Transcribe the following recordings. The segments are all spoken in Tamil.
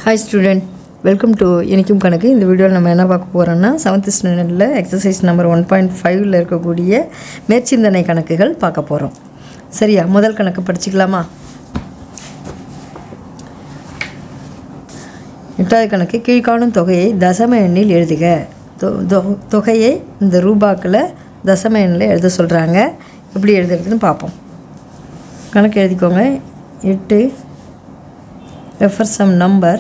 Hi student, welcome to இனிக்கும் கணக்கு. இந்த வீடியோவில் நம்ம என்ன பார்க்க போகிறோம்னா 7th ஸ்டாண்டர்டில் எக்ஸசைஸ் நம்பர் 1.5ல் இருக்கக்கூடிய மேற்சிந்தனை கணக்குகள் பார்க்க போகிறோம். சரியா? முதல் கணக்கு படிச்சுக்கலாமா? 8வது கணக்கு, கீழ்காணும் தொகையை தசம எண்ணில் எழுதுக. தொகையை இந்த ரூபாக்கில் தசம எண்ணில் எழுத சொல்கிறாங்க. எப்படி எழுதுறதுன்னு பார்ப்போம். கணக்கு எழுதிக்கோங்க. 8 refer some number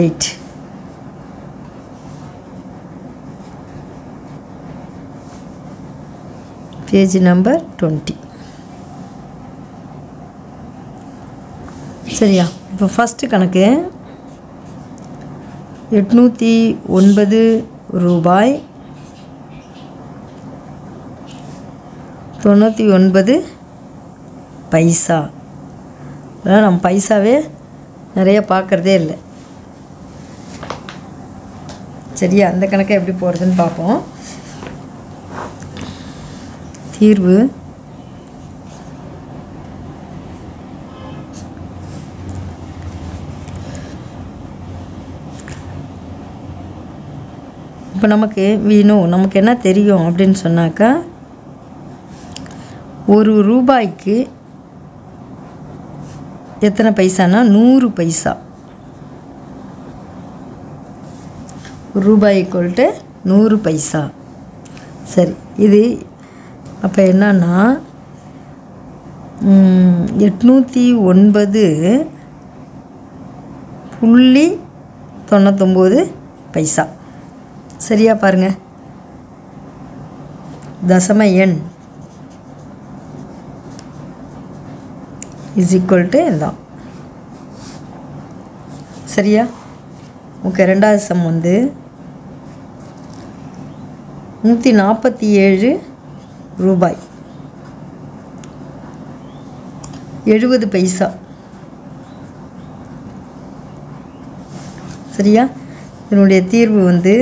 8. Page number 20. சரியா? இப்போ ஃபஸ்ட்டு கணக்கு 809 ரூபாய் 99 பைசா. அதனால் நம்ம பைசாவே நிறைய பார்க்குறதே இல்லை. சரியா? அந்த கணக்கை எப்படி போகிறதுன்னு பார்ப்போம். தீர்வு இப்போ நமக்கு நமக்கு என்ன தெரியும் அப்படின்னு சொன்னாக்கா, ஒரு ரூபாய்க்கு எத்தனை பைசானா 100 பைசா. ஒரு ரூபாய் ஈக்குவல் டு 100 பைசா. சரி, இது அப்போ என்னன்னா 809.99 பைசா. சரியா? பாருங்க, தசம எண் இஸ் ஈக்குவல் டு இதுதான். சரியா? ஓகே. ரெண்டாவது சம் வந்து 147 ரூபாய் 70 பைசா. சரியா? இதனுடைய தீர்வு வந்து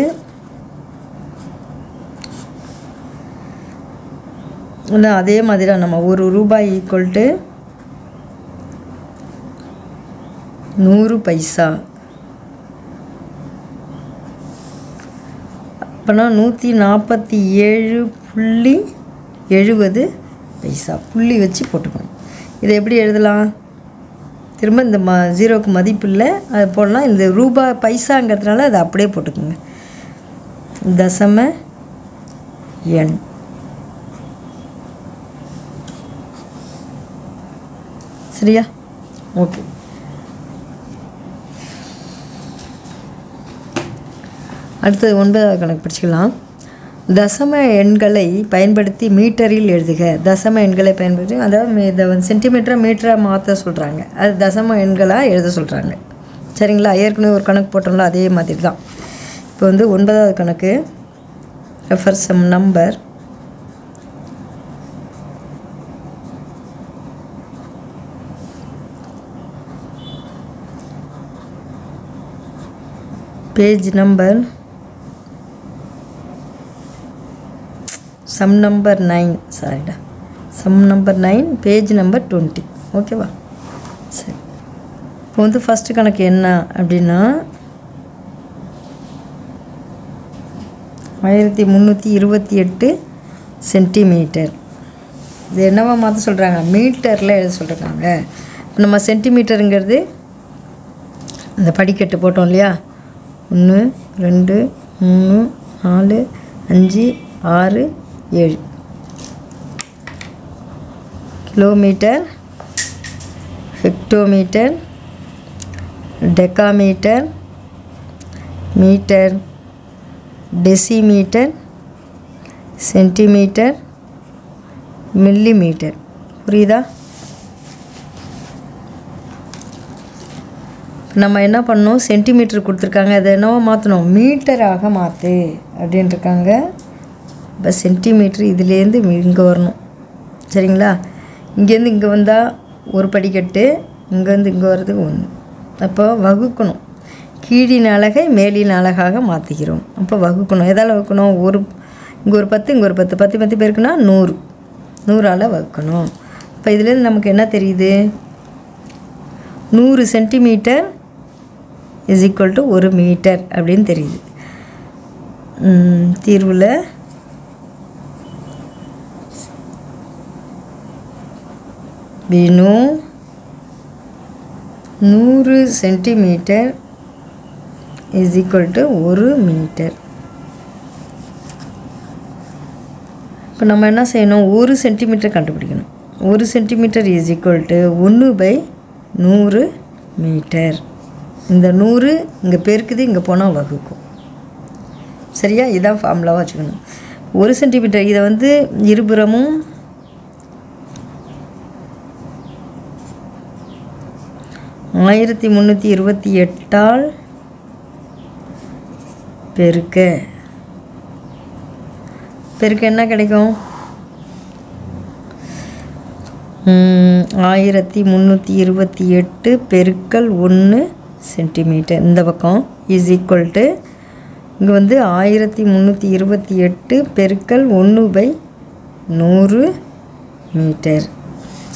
அதே மாதிரி தான். நம்ம ஒரு ரூபாய் ஈக்குவல் டு 100 பைசா. அப்போனா 147.70 பைசா புள்ளி வச்சு போட்டுக்கணும். இதை எப்படி எழுதலாம்? திரும்ப இந்த ஜீரோக்கு மதிப்பு இல்லை, அது போடலாம். இந்த ரூபாய் பைசாங்கிறதுனால அதை அப்படியே போட்டுக்கோங்க. தசம எண். சரியா? ஓகே. அடுத்தது 9வது கணக்கு படிச்சுக்கலாம். தசம எண்களை பயன்படுத்தி மீட்டரில் எழுதுக. தசம எண்களை பயன்படுத்தி, அதாவது இதை சென்டிமீட்டரை மீட்டராக மாற்ற சொல்கிறாங்க. அது தசம எண்களாக எழுத சொல்கிறாங்க. சரிங்களா? ஏற்கனவே ஒரு கணக்கு போட்டோம்ல, அதே மாதிரி தான். இப்போ வந்து 9வது கணக்கு, refer sum number page number sum number 9. சாரிடா, சம் நம்பர் 9 பேஜ் நம்பர் 20. ஓகேவா? சரி, இப்போ வந்து ஃபஸ்ட்டு கணக்கு என்ன அப்படின்னா 1328 சென்டிமீட்டர். இது என்னவா மாற்ற சொல்கிறாங்க? மீட்டரில் எழுத சொல்கிறாங்க. இப்போ நம்ம சென்டிமீட்டருங்கிறது இந்த படிக்கட்டு போட்டோம் இல்லையா? 1 2 3 4 5 6 7 kilometre, hectometre, decametre, metre, decimetre, centimetre, millimetre. புரியுதா? நம்ம என்ன பண்ணணும்? சென்டிமீட்டர் கொடுத்துருக்காங்க, அதை என்னவோ மாற்றணும், மீட்டராக மாற்று அப்படின்ட்டுருக்காங்க. இப்போ சென்டிமீட்ரு இதுலேருந்து இங்கே வரணும். சரிங்களா? இங்கேருந்து இங்கே வந்தால் ஒரு படிக்கட்டு, இங்கேருந்து இங்கே வர்றதுக்கு 1. அப்போ வகுக்கணும். கீழின் அலகை மேலின் அலகாக மாற்றிக்கிறோம். அப்போ வகுக்கணும். எதால் வகுக்கணும்? இங்கே ஒரு 10, இங்கே ஒரு 10, 10 பேருக்குன்னா 100, 100ஆல் வகுக்கணும். இப்போ இதுலேருந்து நமக்கு என்ன தெரியுது? 100 centimetre is equal to 1 metre அப்படின்னு தெரியுது. தீர்வில் we 100 centimetre is equal to 1 metre. இப்போ நம்ம என்ன செய்யணும்? 1 சென்டிமீட்டர் கண்டுபிடிக்கணும். 1 centimetre is equal to 1/100 metre. இந்த 100 இங்கே பெருக்குது, இங்கே போனால் வகுக்கும். சரியா? இதான் ஃபார்முலாவாக வச்சுக்கணும். 1 சென்டிமீட்டர் இதை வந்து இருபுறமும் 1328 பெருக்க என்ன கிடைக்கும்? 1328 பெருக்கல் 1 சென்டிமீட்டர். இந்த பக்கம் இஸ் ஈக்குவல் டு இங்கே வந்து 1328 பெருக்கல் 1/100 மீட்டர்.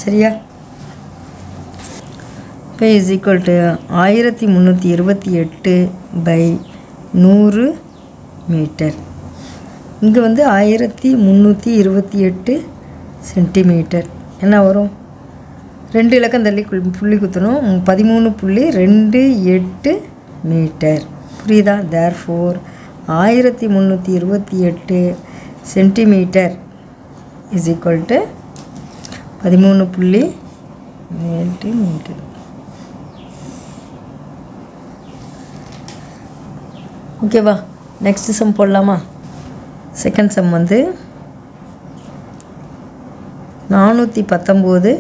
சரியா? இப்போ இஸ் ஈக்குவல் டு 1328/100 மீட்டர். இங்கே வந்து 1328 சென்டிமீட்டர். என்ன வரும்? 2 இலக்கம் தள்ளி புள்ளி குத்தணும். 13.28 மீட்டர். புரியுதா? Therefore 1328 centimetre is equal to 13.8 metre. ஓகேவா? நெக்ஸ்ட் சம் போடலாமா? செகண்ட் சம் வந்து 419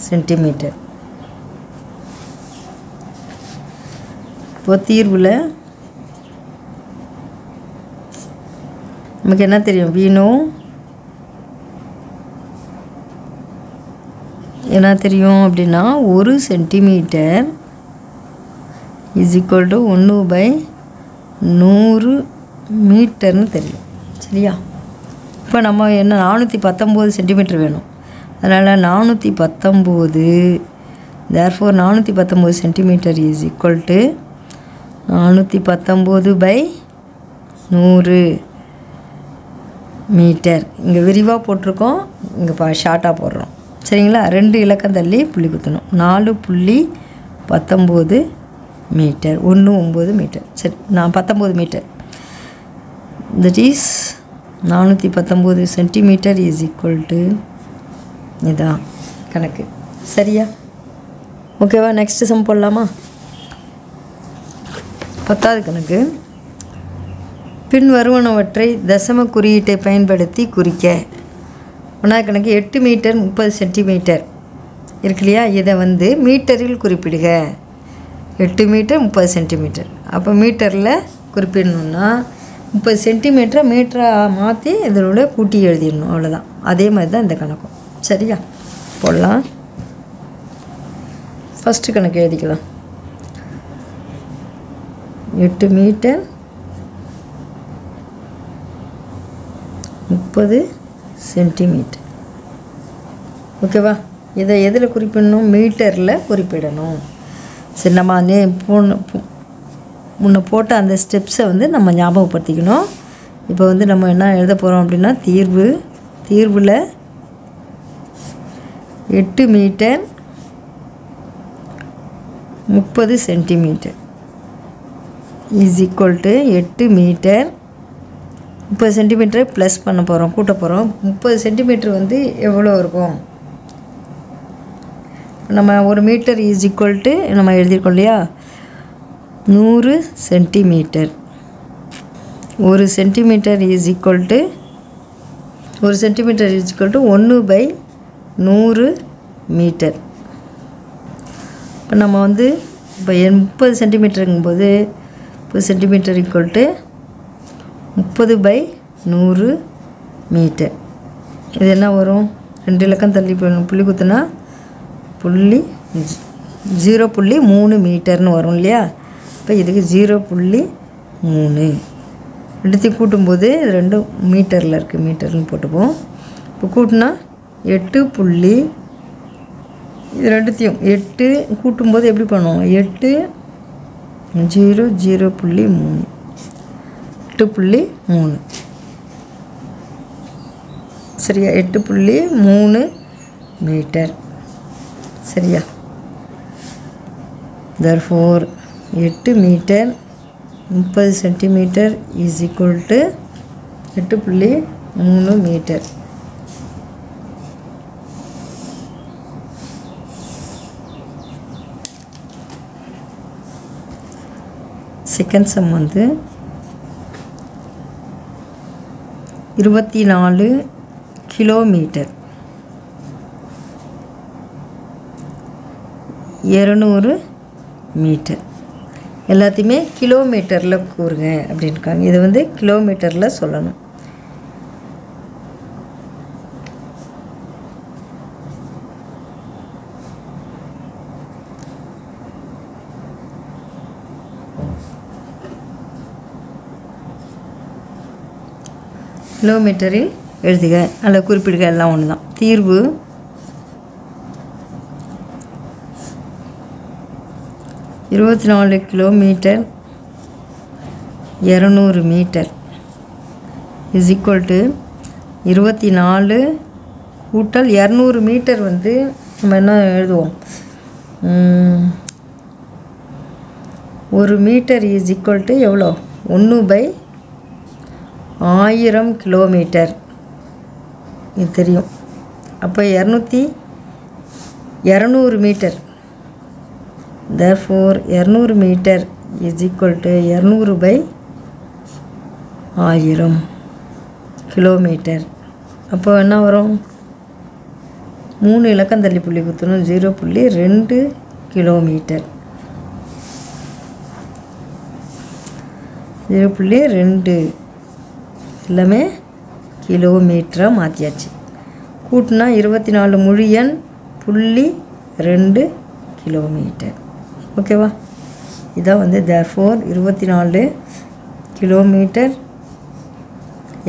சென்டிமீட்டர். இப்போ தீர்வில் நமக்கு என்ன தெரியும்? என்ன தெரியும் அப்படின்னா 1 சென்டிமீட்டர் இஸ் ஈக்குவல் டு 1/100 மீட்டர்னு தெரியும். சரியா? இப்போ நம்ம என்ன 419 சென்டிமீட்டர் வேணும். அதனால் 419 therefore 419 centimetre is equal to 419/100 metre. இங்கே விரிவாக போட்டிருக்கோம், இங்கே ஷார்ட்டாக போடுறோம். சரிங்களா? 2 இலக்கம் தள்ளி புள்ளி குத்தணும். 4.19 மீட்டர். 19 மீட்டர். சரி, 19 metre. That is 419 centimetre is equal to இதான் கணக்கு. சரியா? ஓகேவா? நெக்ஸ்ட் சம் போடலாமா? 10வது கணக்கு. பின் வருவனவற்றை தசம குறியீட்டை பயன்படுத்தி குறிக்க. 1வது கணக்கு 8 மீட்டர் 30 சென்டிமீட்டர் இருக்கு இல்லையா? இதை வந்து மீட்டரில் குறிப்பிடுக. 8 மீட்டர் 30 சென்டிமீட்டர். அப்போ மீட்டரில் குறிப்பிடணுன்னா 30 சென்டிமீட்டரை மீட்டராக மாற்றி இதனோட கூட்டி எழுதிடணும். அவ்வளோதான். அதே மாதிரி தான் இந்த கணக்கும். சரியா? போடலாம். ஃபஸ்ட்டு கணக்கு எழுதிக்கலாம். 8 மீட்டர் 30 சென்டிமீட்டர். ஓகேவா? இதை எதில் குறிப்பிடணும்? மீட்டரில் குறிப்பிடணும். சரி, நம்ம முன்ன போட்ட அந்த ஸ்டெப்ஸை வந்து நம்ம ஞாபகப்படுத்திக்கணும். இப்போ வந்து நம்ம என்ன எழுத போகிறோம் அப்படின்னா தீர்வில் 8 metre 30 centimetre is equal to 8 metre 30 சென்டிமீட்டரை ப்ளஸ் பண்ண போகிறோம், கூட்ட போகிறோம். 30 சென்டிமீட்டர் வந்து எவ்வளோ இருக்கும்? நம்ம 1 மீட்டர் இஸ் ஈக்குவல் டு நம்ம எழுதியிருக்கோம் இல்லையா? 100 centimetre. 1 centimetre is equal to 1/100 metre. இப்போ நம்ம வந்து இப்போ 30 சென்டிமீட்டருங்கும்போது 30 சென்டிமீட்டர் ஈக்குவல் டு 30/100 மீட்டர். இது என்ன வரும்? 2 இலக்கம் தள்ளி புள்ளி குத்துனா 0.3 மீட்டர்னு வரும் இல்லையா? இப்போ இதுக்கு 0.3 ரெண்டுத்தையும் கூட்டும்போது இது 2 மீட்டரில் இருக்குது, மீட்டர்னு போட்டுப்போம். இப்போ கூட்டினா 8.3 இது ரெண்டுத்தையும் 8 கூட்டும்போது எப்படி பண்ணுவோம்? 8 0 0.3 8.3 சரியா? 8.3 மீட்டர் சரியா? therefore 8 metre 30 centimetre is equal to 8.3 metre. Second sum வந்து 24 கிலோமீட்டர் 200 மீட்டர் எல்லாத்தையுமே கிலோமீட்டரில் கூறுங்க அப்படின்னுருக்காங்க. இது வந்து கிலோமீட்டரில் சொல்லணும். கிலோமீட்டரில் எழுதுக அல்லது குறிப்பிடுக எல்லாம் ஒன்று தான். தீர்வு 24 kilometre 200 metre is equal to 24 கூட்டல் 200 மீட்டர் வந்து நம்ம என்ன எழுதுவோம்? 1 மீட்டர் இஸ் ஈக்குவல் டு எவ்வளோ? 1/1000 கிலோமீட்டர் இது தெரியும். அப்போ 200 metre therefore 200 metre is equal to 200/1000 kilometre. அப்போ என்ன வரும்? 3 இலக்கம் தள்ளி புள்ளி குத்தணும். 0.2 கிலோமீட்டர் 0.2 எல்லாமே கிலோமீட்டராக மாற்றியாச்சு. கூட்டினா 24 முழு எண் 0.2 கிலோமீட்டர். ஓகேவா? இதான் வந்து therefore 24 kilometre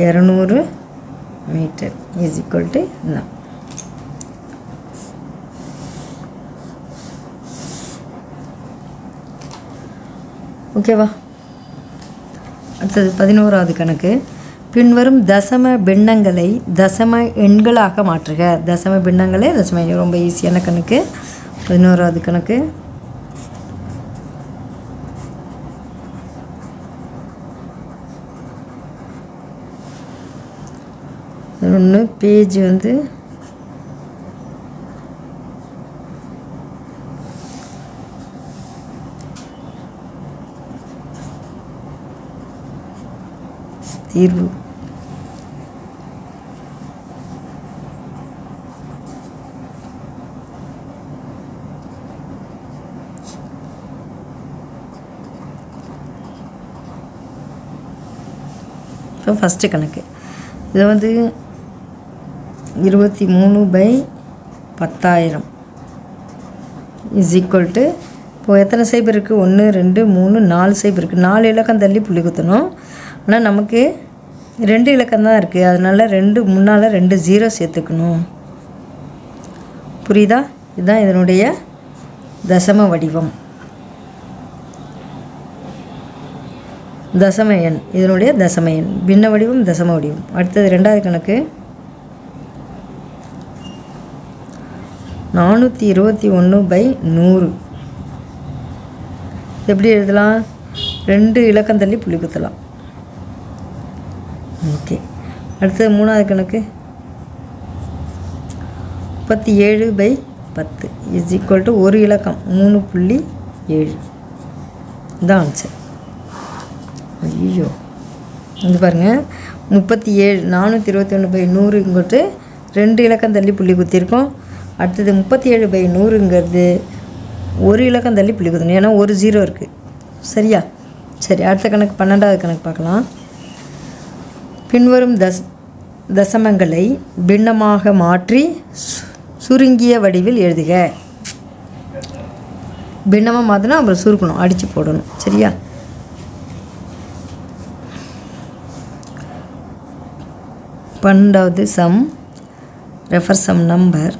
200 metre is equal to நான். ஓகேவா? அடுத்தது 11வது கணக்கு. பின்வரும் தசம பின்னங்களை தசம எண்களாக மாற்றுக. தசம பின்னங்களே தசம எண். ரொம்ப ஈஸியான கணக்கு. 11வது கணக்கு. ஒன்று பேஜ் வந்து தீர்வு இப்போ ஃபஸ்ட்டு கணக்கு. இதை வந்து 23/10,000 இஸ் ஈக்குவல் டு இப்போது எத்தனை சைபர் இருக்குது? 1 2 3 4 சைபர் இருக்குது. 4 இலக்கம் தள்ளி புள்ளி குத்தணும். ஆனால் நமக்கு 2 இலக்கம் தான் இருக்குது. அதனால் 2 முன்னால் 2 0 சேர்த்துக்கணும். புரியுதா? இதுதான் இதனுடைய தசம வடிவம். தசம எண் இதனுடைய தசம எண். பின்ன வடிவம் தசம வடிவம். அடுத்தது 2வது கணக்கு. 421/100 எப்படி எழுதலாம்? 2 இலக்கம் தள்ளி புள்ளி குத்தலாம். ஓகே. அடுத்தது 3வது கணக்கு. 37/10 இஸ் ஈக்குவல் டு 1 இலக்கம் 3.7 தான் ஆன்சர். ஐயோ இது பாருங்கள். 37 421/100 இங்கிட்டு 2 இலக்கம் தள்ளி புள்ளி குத்திருக்கோம். அடுத்தது 37/100ங்கிறது 1 இலக்கம் தள்ளி புள்ளி குத்தணும். ஏன்னா ஒரு 0 இருக்குது. சரியா? சரி, அடுத்த கணக்கு 12வது கணக்கு பார்க்கலாம். பின்வரும் தசமங்களை பின்னமாக மாற்றி சுருங்கிய வடிவில் எழுதுக. பின்னமாக மாற்றினா அப்புறம் சுருக்கணும், அடித்து போடணும். சரியா? பன்னெண்டாவது sum. Refer sum number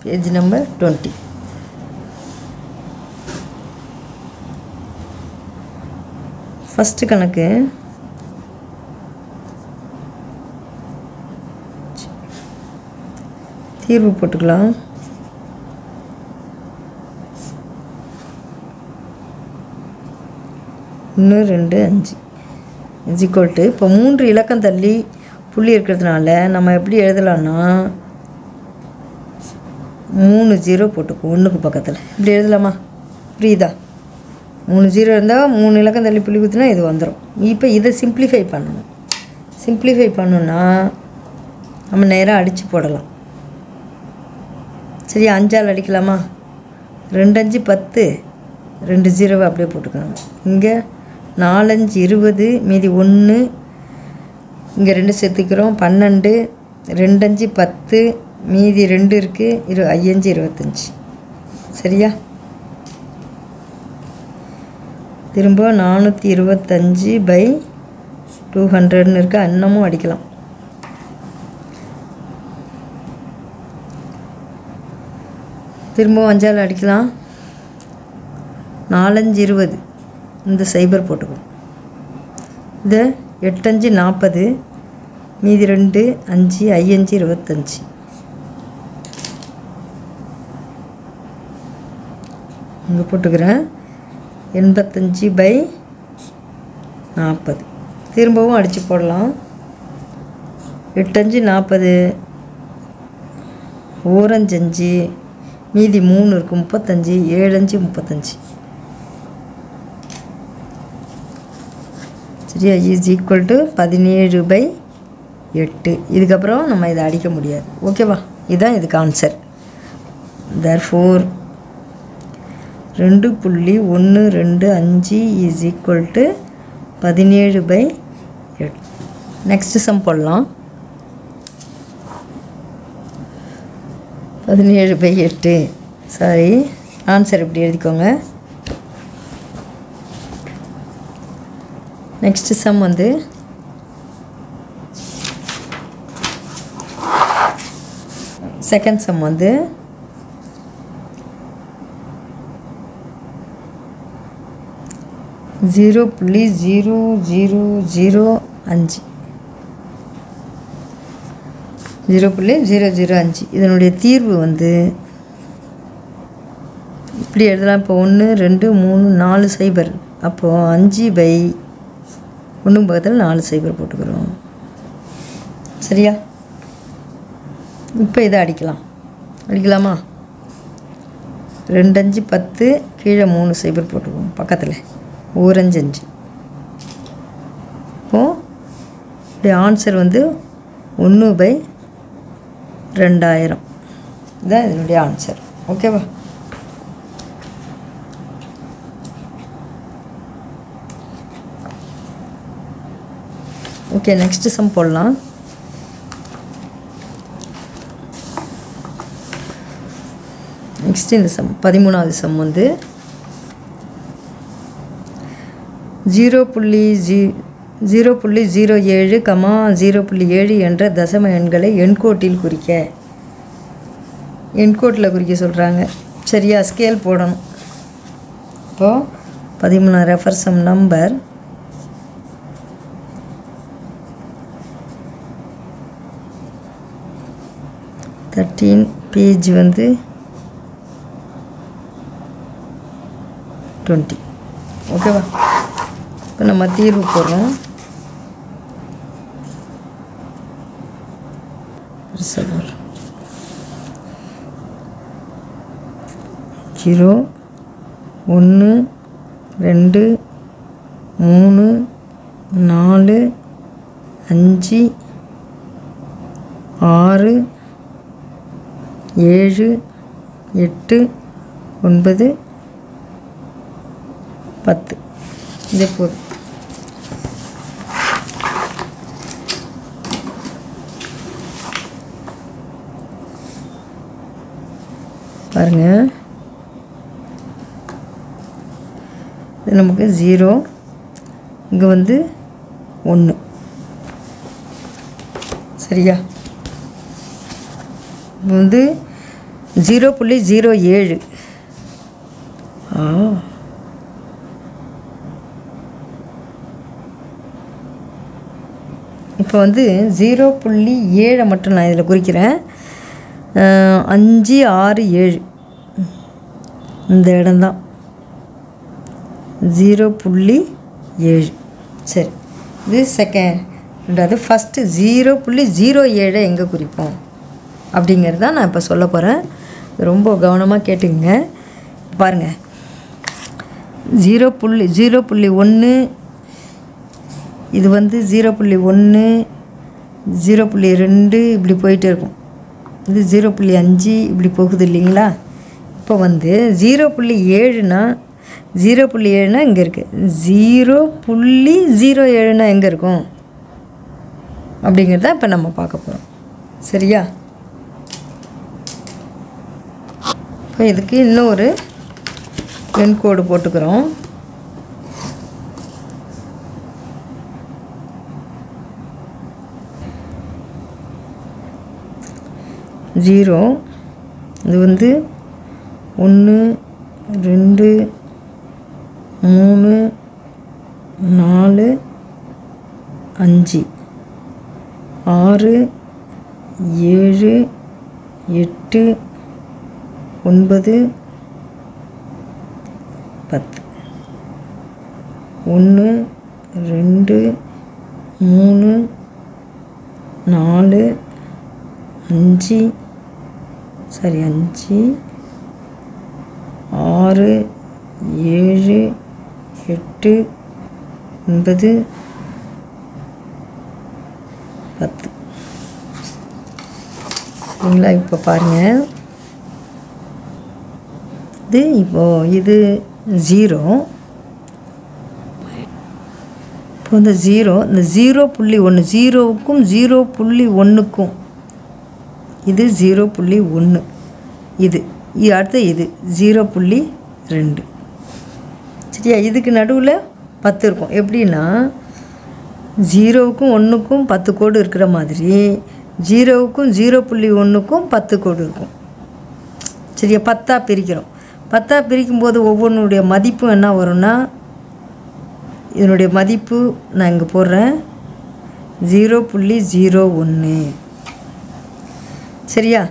page number 20. First கணக்கு தீர்வு போட்டுக்கலாம். ஒன்று 2 5 இஸ் ஈக்குவல் டு இப்போ 3 இலக்கம் தள்ளி புள்ளி இருக்கிறதுனால நம்ம எப்படி எழுதலாம்னா 3 0 போட்டுக்குவோம். ஒன்றுக்கு பக்கத்தில் இப்படி எழுதலாமா? புரியுதா? 3 0 இருந்தால் 3 இலக்கம் தள்ளி புள்ளி குத்தினா இது வந்துடும். இப்போ இதை சிம்பிளிஃபை பண்ணணும். சிம்பிளிஃபை பண்ணணுன்னா நம்ம நேராக அடித்து போடலாம். சரியா? 5ஆல் அடிக்கலாமா? 2 5 10, 2 0 அப்படியே போட்டுக்கோங்க. இங்கே 4 5 20, மீதி 1, இங்கே 2 சேர்த்துக்கிறோம் 12, 2 5 10, மீதி 2 இருக்குது 5 25. சரியா? திரும்ப 425/200 இருக்கா? இன்னமும் அடிக்கலாம். திரும்பவும் 5ஆல் அடிக்கலாம். 4 5 20, இந்த சைபர் போட்டுக்கணும். இது 8 5 40, மீதி 2 5 5 25. இங்கே போட்டுக்கிறேன் 85/40. திரும்பவும் அடித்து போடலாம். 8 5 40, 1 5, மீதி 3 இருக்குது 35, 7 5 35. சரியா? Is equal to 17/8. இதுக்கப்புறம் நம்ம இதை அடிக்க முடியாது. ஓகேவா? இதுதான் இதுக்கு answer. Therefore 2.125 is equal to 17/8. Next sum போடலாம். 17/8. சாரி, ஆன்சர் இப்படி எழுதிக்கோங்க. நெக்ஸ்ட் சம் வந்து செகண்ட் சம் வந்து 0.0005 0.005. இதனுடைய தீர்வு வந்து இப்படி எழுதலாம். இப்போ 1 2 3 4 சைபர். அப்போது 5/1 பக்கத்தில் 4 சைபர் போட்டுக்கிறோம். சரியா? இப்போ இதை அடிக்கலாமா? 2 5 10, கீழே 3 சைபர் போட்டுக்குவோம் பக்கத்தில் 1 5 5. இப்போது இப்படி ஆன்சர் வந்து 1/2000. இதுதான் இதனுடைய ஆன்சர். ஓகேவா? ஓகே, நெக்ஸ்ட்டு சம் போடலாம். நெக்ஸ்ட் இந்த சம் 13வது சம் வந்து 0.07, 0.7 என்ற தசம எண்களை எண்கோட்டில் குறிக்க. எண்கோட்டில் குறிக்க சொல்கிறாங்க. சரியா? ஸ்கேல் போடணும். இப்போது 13 ரெஃபர் சம் நம்பர் 13, பேஜ் வந்து 20. ஓகேவா? இப்போ நம்ம தீர்வு போடுறோம். 0 1 2 3 4 5 6 7 8 9 10. இதே போதும். பாருங்கள், இது நமக்கு 0, இங்கே வந்து 1. சரியா? இப்போ வந்து 0.07. இப்போ வந்து 0.7 மட்டும் நான் இதில் குறிக்கிறேன். 5, 6, 7 இந்த இடம்தான் 0.7. சரி, இது செகண்ட். ரெண்டாவது ஃபஸ்ட்டு 0.07 எங்கே குறிப்போம் அப்படிங்கிறது தான் நான் இப்போ சொல்ல போகிறேன். ரொம்ப கவனமாக கேட்டுக்குங்க. பாருங்கள், 0.1 இது வந்து 0.1, 0.2 இப்படி போயிட்டே இருக்கும். இது 0.5 இப்படி போகுது இல்லைங்களா? இப்போ வந்து 0.7னா 0.7னா இங்கே இருக்குது. 0.07னா எங்கே இருக்கும் அப்படிங்கிறத இப்போ நம்ம பார்க்க போகிறோம். சரியா? இப்போ இதுக்கு இன்னும் ஒரு என்கோடு போட்டுக்கிறோம். ஜீரோ இது வந்து 1, 2, 3, 4, 5, 6, 7, 8, 9, 10. 1, 2, 3, 4, 5, 5, 6, 7, 8, 9, 10. சரிங்களா? இப்போ பாருங்கள், இது 0. இப்போ இந்த 0.1 0க்கும் 0.1க்கும் இது 0.1. இது அடுத்து இது 0.2. சரியா? இதுக்கு நடுவில் 10 இருக்கும். எப்படின்னா 0க்கும் 1க்கும் 10 கோடு இருக்கிற மாதிரி 0க்கும் 0.1க்கும் 10 கோடு இருக்கும். சரியா? 10ஆக பிரிக்கிறோம். 10ஆக பிரிக்கும்போது ஒவ்வொன்றுடைய மதிப்பும் என்ன வரும்னா, இதனுடைய மதிப்பு நான் இங்கே போடுறேன் 0.01. சரியா?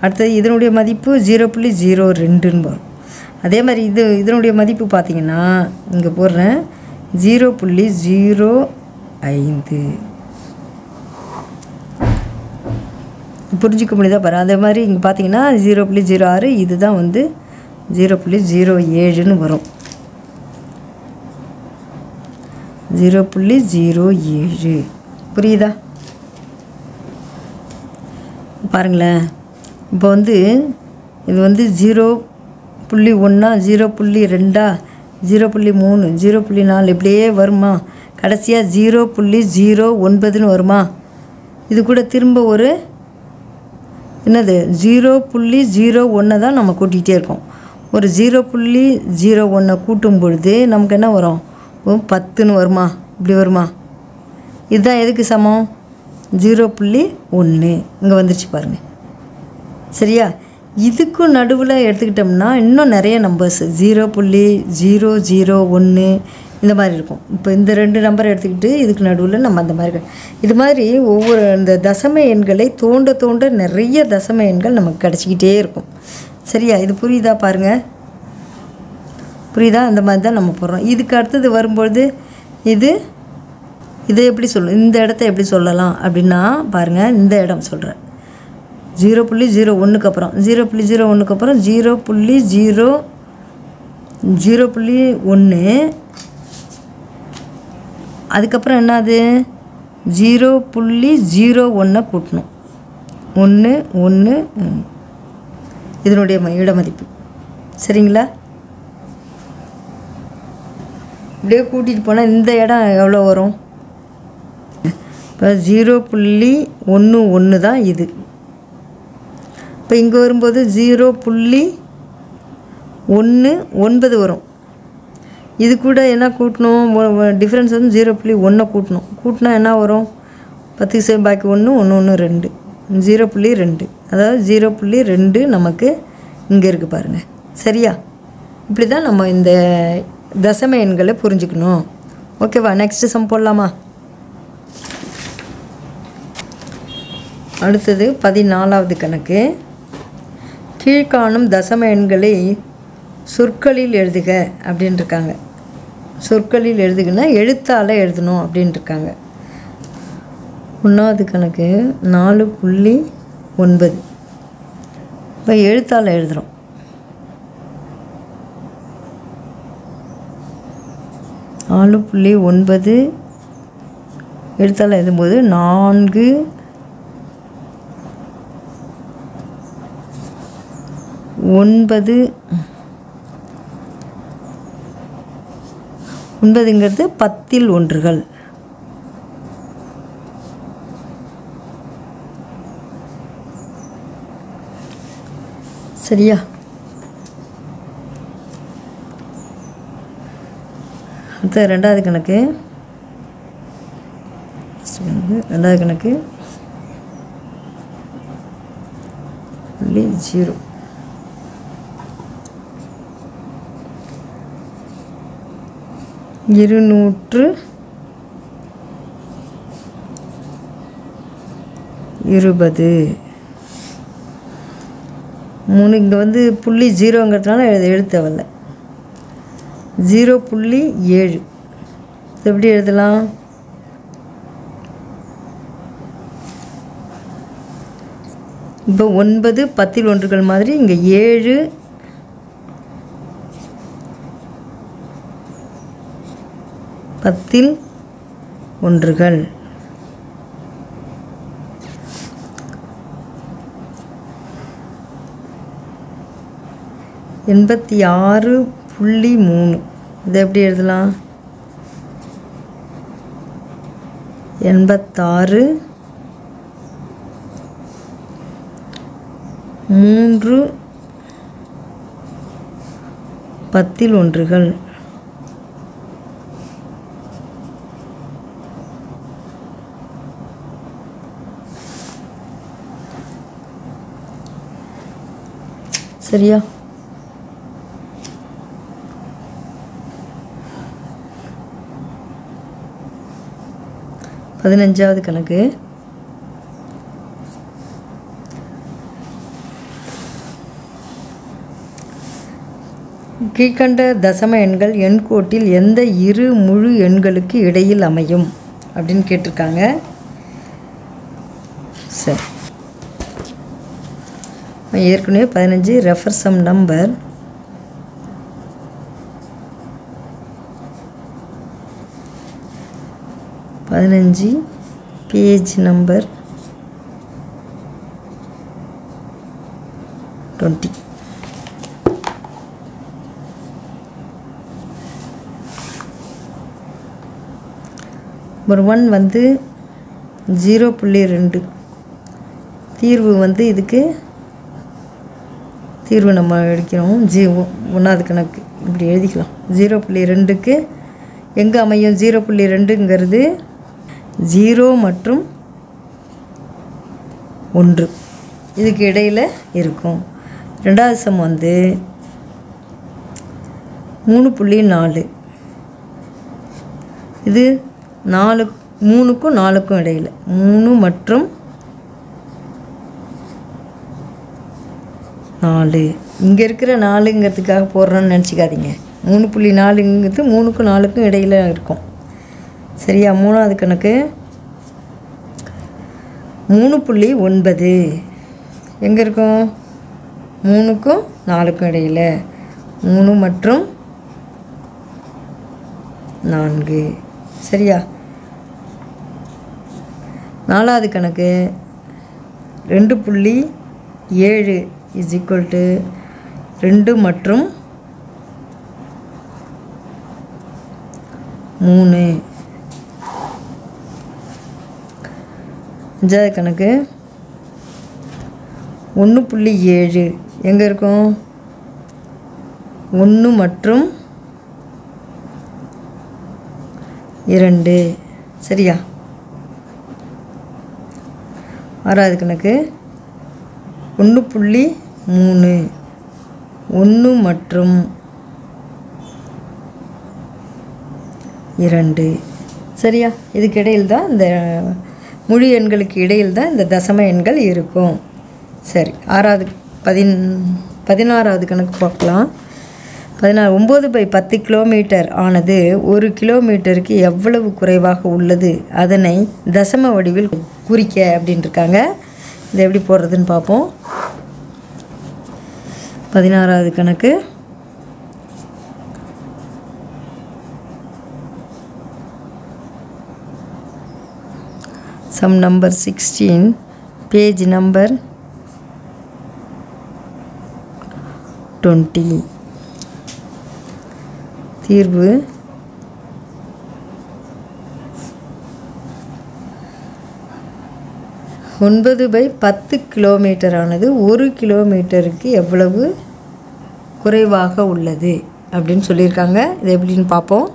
அடுத்தது இதனுடைய மதிப்பு 0.02ன்னு வரும். அதே மாதிரி இதனுடைய மதிப்பு பார்த்திங்கன்னா இங்கே போடுறேன் 0.05. புரிஞ்சிக்க முடியுதா பாரு? அதே மாதிரி இங்கே பார்த்தீங்கன்னா 0.06, இதுதான் வந்து 0.07ன்னு வரும். 0.07 புரியுதா? பாருங்களேன், இப்போ வந்து இது வந்து 0.1, 0.2, 0.3, 0.4 இப்படியே வருமா? கடைசியாக 0.09ன்னு வருமா? இது கூட திரும்ப ஒரு என்னது 0.01 தான் நம்ம கூட்டிகிட்டே இருக்கோம். ஒரு 0.01 கூட்டும் பொழுது நமக்கு என்ன வரும்? 10ன்னு வருமா? இப்படி வருமா? இதுதான் எதுக்கு சமம்? 0.1 இங்கே வந்துருச்சு பாருங்கள். சரியா? இதுக்கும் நடுவில் எடுத்துக்கிட்டோம்னா இன்னும் நிறைய நம்பர்ஸ் 0.001 இந்த மாதிரி இருக்கும். இப்போ இந்த 2 நம்பரை எடுத்துக்கிட்டு இதுக்கு நடுவில் நம்ம அந்த மாதிரி இது மாதிரி ஒவ்வொரு இந்த தசம எண்களை தோண்ட நிறைய தசம எண்கள் நமக்கு கிடச்சிக்கிட்டே இருக்கும். சரியா? இது புரியுதா பாருங்கள்? புரியுதா? அந்த மாதிரி தான் நம்ம போடுறோம். இதுக்கு அடுத்தது வரும்பொழுது இதை எப்படி இந்த இடத்த எப்படி சொல்லலாம் அப்படின்னா பாருங்கள், இந்த இடம் சொல்கிறேன் 0.01க்கு அப்புறம் 0.01க்கு அப்புறம் 0.1 அதுக்கப்புறம் என்னது 0.01 கூட்டணும். 1 இதனுடைய இட மதிப்பு. சரிங்களா? இப்படியே கூட்டிகிட்டு போனால் இந்த இடம் எவ்வளோ வரும்? இப்போ 0.11 தான் இது. இப்போ இங்கே வரும்போது 0.19 வரும். இது கூட என்ன கூட்டணும்? டிஃப்ரென்ஸ் வந்து 0.1 கூட்டணும். கூட்டினா என்ன வரும்? 10 பாக்கி 1 1 1 2 0.2. அதாவது 0.2 நமக்கு இங்கே இருக்குது பாருங்கள். சரியா? இப்படி தான் நம்ம இந்த தசம எண்களை புரிஞ்சுக்கணும். ஓகேவா? நெக்ஸ்ட்டு சம் போடலாமா? அடுத்தது 14வது கணக்கு. கீழ்காணும் தசம எண்களை சொற்களில் எழுதுக அப்படின்ட்டுருக்காங்க. சொற்களில் எழுதுகன்னா எழுத்தால் எழுதணும் அப்படின்ட்டுருக்காங்க. 1வது கணக்கு 4.9. இப்போ எழுத்தால் எழுதுகிறோம். .9 எழுத்தால் எழுதும்போது 4 9 9ங்கிறது 10ல் ஒன்றுகள். சரியா? அடுத்த 2வது கணக்கு. 2வது கணக்கு 0. இருநூற்று 20. 3 இங்கே வந்து புள்ளி 0ங்கிறதுனால எழுத்தவல்ல. 0.7 எப்படி எழுதலாம்? இப்போ 9 10ல் ஒன்றுகள் மாதிரி இங்கே 7 10ல் ஒன்றுகள். .86.3 இதை எப்படி எழுதலாம்? 86 3 10ல் ஒன்றுகள். சரியா? பதினஞ்சாவது கணக்கு. கீழ்கண்ட தசம எண்கள் எண்கோட்டில் எந்த இரு முழு எண்களுக்கு இடையில் அமையும் அப்படின்னு கேட்டிருக்காங்க. சரி, ஏற்கனவே 15 refer sum number. Page number 20. Number 1 வந்து 0.2. தீர்வு வந்து இதுக்கு தீர்வு நம்ம எடுக்கிறோம். 1வது கணக்கு இப்படி எழுதிக்கலாம். 0.2க்கு எங்கே அமையும்? 0.2ங்கிறது 0 மற்றும் 1 இதுக்கு இடையில் இருக்கும். 2வது சம் வந்து 3.4. இது 3க்கும் 4க்கும் இடையில். 3 மற்றும் 4. இங்கே இருக்கிற 4ங்கிறதுக்காக போடுறோன்னு நினச்சிக்காதீங்க. 3.4ங்கிறது 3க்கும் 4க்கும் இடையில் இருக்கும். சரியா? 3வது கணக்கு 3.9 எங்கே இருக்கும்? 3க்கும் 4க்கும் இடையில். 3 மற்றும் 4. சரியா? 4வது கணக்கு 2.7 இஸ் ஈக்குவல் டு 2 மற்றும் 3. 5வது கணக்கு 1.7 எங்கே இருக்கும்? 1 மற்றும் 2. சரியா? 6வது கணக்கு 1.3 1 மற்றும் 2. சரியா? இதுக்கு இடையில் தான் இந்த முழு எண்களுக்கு இடையில் தான் இந்த தசம எண்கள் இருக்கும். சரி, 16வது கணக்கு பார்க்கலாம். 9/10 கிலோமீட்டர் ஆனது 1 கிலோமீட்டருக்கு எவ்வளவு குறைவாக உள்ளது, அதனை தசம வடிவில் குறிக்க அப்படின்ட்டுருக்காங்க. இதை எப்படி போடுறதுன்னு பார்ப்போம். 16வது கணக்கு. Sum number 16, page number 20. தீர்வு 9/10 கிலோமீட்டர் ஆனது 1 கிலோமீட்டருக்கு எவ்வளவு குறைவாக உள்ளது அப்படின்னு சொல்லியிருக்காங்க. இது எப்படின்னு பார்ப்போம்.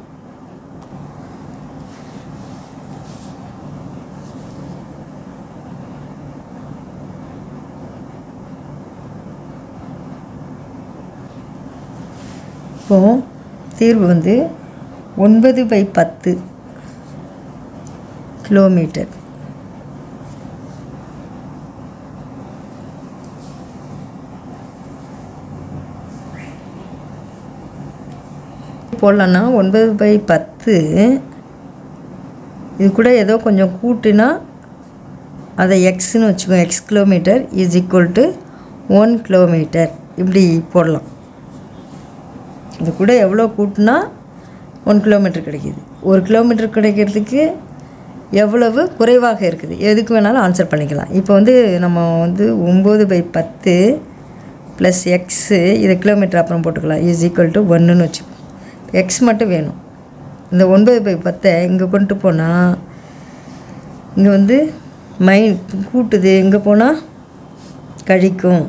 இப்போ தீர்வு 9/10 கிலோமீட்டர். போடலான்னா 9/10 இது கூட ஏதோ கொஞ்சம் கூட்டினா அதை எக்ஸ்ன்னு வச்சுக்கோங்க. X kilometre is equal to 1 kilometre இப்படி போடலாம். இது கூட எவ்வளோ கூட்டினா 1 கிலோமீட்டர் கிடைக்கிது. 1 கிலோமீட்டர் கிடைக்கிறதுக்கு எவ்வளவு குறைவாக இருக்குது, எதுக்கு வேணாலும் ஆன்சர் பண்ணிக்கலாம். இப்போ நம்ம 9/10 ப்ளஸ் எக்ஸு, இதை கிலோமீட்டர் அப்புறம் போட்டுக்கலாம், இஸ் ஈக்குவல் டு 1ன்னு வச்சுக்கோம். எக்ஸ் மட்டும் வேணும். இந்த 9/10 இங்கே கொண்டு போனால் இங்கே கூட்டுது, இங்கே போனால் கழிக்கும்.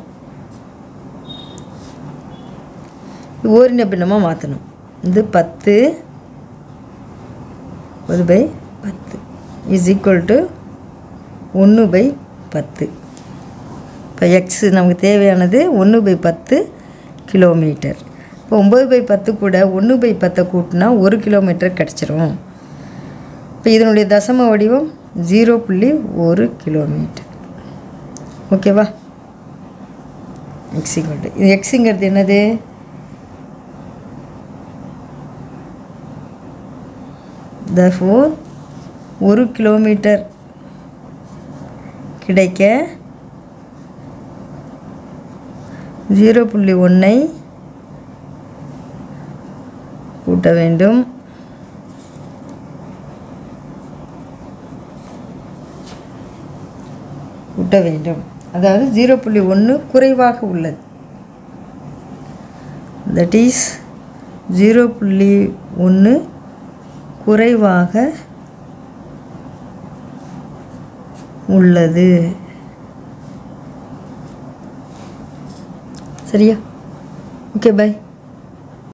ஓரின பின்னமாக மாற்றணும். 10 1/10 இஸ் ஈக்குவல் டு 1/10. இப்போ எக்ஸு நமக்கு தேவையானது 1/10 கிலோமீட்டர். இப்போ 9/10 கூட 1/10 கூட்டினா 1 கிலோமீட்டர் கிடச்சிரும். இப்போ இதனுடைய தசம வடிவம் 0.1 கிலோமீட்டர். ஓகேவா? எக்ஸுங்கிறது இது எக்ஸுங்கிறது என்னது? therefore 1 கிலோமீட்டர் கிடைக்க 0.1 கூட்ட வேண்டும். அதாவது 0.1 குறைவாக உள்ளது. that is 0.1 குறைவாக உள்ளது. சரியா? Okay, by.